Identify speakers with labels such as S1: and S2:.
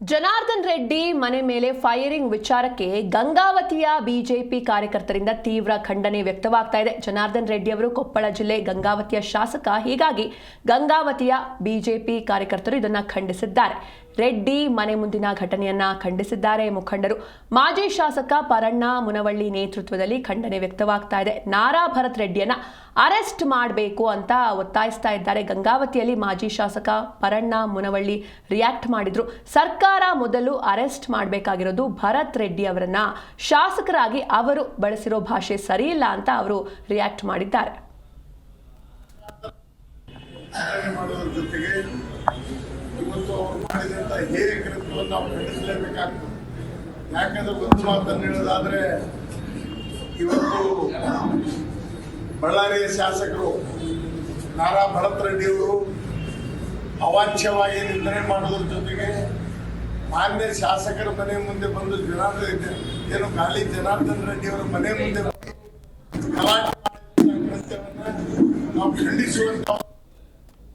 S1: ಜನಾರ್ದನ್ ರೆಡ್ಡಿ ಮನೆ ಮೇಲೆ ಫೈರಿಂಗ್ ವಿಚಾರಕ್ಕೆ ಗಂಗಾವತಿಯ ಬಿಜೆಪಿ ಕಾರ್ಯಕರ್ತರಿಂದ ತೀವ್ರ ಖಂಡನೆ ವ್ಯಕ್ತವಾಗ್ತಾ ಇದೆ. ಜನಾರ್ದನ್ ರೆಡ್ಡಿ ಅವರು ಕೊಪ್ಪಳ ಜಿಲ್ಲೆ ಗಂಗಾವತಿಯ ಶಾಸಕ, ಹೀಗಾಗಿ ಗಂಗಾವತಿಯ ಬಿಜೆಪಿ ಕಾರ್ಯಕರ್ತರು ಇದನ್ನ ಖಂಡಿಸಿದ್ದಾರೆ. ರೆಡ್ಡಿ ಮನೆ ಮುಂದಿನ ಘಟನೆಯನ್ನ ಖಂಡಿಸಿದ್ದಾರೆ ಮುಖಂಡರು. ಮಾಜಿ ಶಾಸಕ ಪರಣ್ಣ ಮುನವಳ್ಳಿ ನೇತೃತ್ವದಲ್ಲಿ ಖಂಡನೆ ವ್ಯಕ್ತವಾಗ್ತಾ ಇದೆ. ನಾರಾ ಭರತ್ ರೆಡ್ಡಿಯನ್ನ ಅರೆಸ್ಟ್ ಮಾಡಬೇಕು ಅಂತ ಒತ್ತಾಯಿಸ್ತಾ ಇದ್ದಾರೆ. ಗಂಗಾವತಿಯಲ್ಲಿ ಮಾಜಿ ಶಾಸಕ ಪರಣ್ಣ ಮುನವಳ್ಳಿ ರಿಯಾಕ್ಟ್ ಮಾಡಿದ್ರು. ಸರ್ಕಾರ ಮೊದಲು ಅರೆಸ್ಟ್ ಮಾಡಬೇಕಾಗಿರೋದು ಭರತ್ ರೆಡ್ಡಿ ಅವರನ್ನ, ಶಾಸಕರಾಗಿ ಅವರು ಬಳಸಿರೋ ಭಾಷೆ ಸರಿಯಿಲ್ಲ ಅಂತ ಅವರು ರಿಯಾಕ್ಟ್ ಮಾಡಿದ್ದಾರೆ.
S2: ಇವತ್ತು ಅವರು ಮಾಡಿದಂಥ ಹೇಯ ಕೃತ್ಯವನ್ನು ನಾವು ಖಂಡಿಸಲೇಬೇಕಾಗ್ತದೆ. ಯಾಕಂದ್ರೆ ಒಂದು ಮಾತನ್ನು ಹೇಳೋದಾದ್ರೆ, ಇವತ್ತು ಬಳ್ಳಾರಿಯ ಶಾಸಕರು ನಾರಾ ಭರತ್ ರೆಡ್ಡಿಯವರು ಅವಾಚ್ಯವಾಗಿ ನಿಂದನೆ ಮಾಡೋದ್ರ ಜೊತೆಗೆ ಮಾನ್ಯ ಶಾಸಕರ ಮನೆ ಮುಂದೆ ಬಂದು ಖಾಲಿ ಜನಾರ್ದನ್ ರೆಡ್ಡಿಯವರ ಮನೆ ಮುಂದೆ ಗಲಾಟೆ ಕೃತ್ಯವನ್ನು ನಾವು ಖಂಡಿಸುವಂತ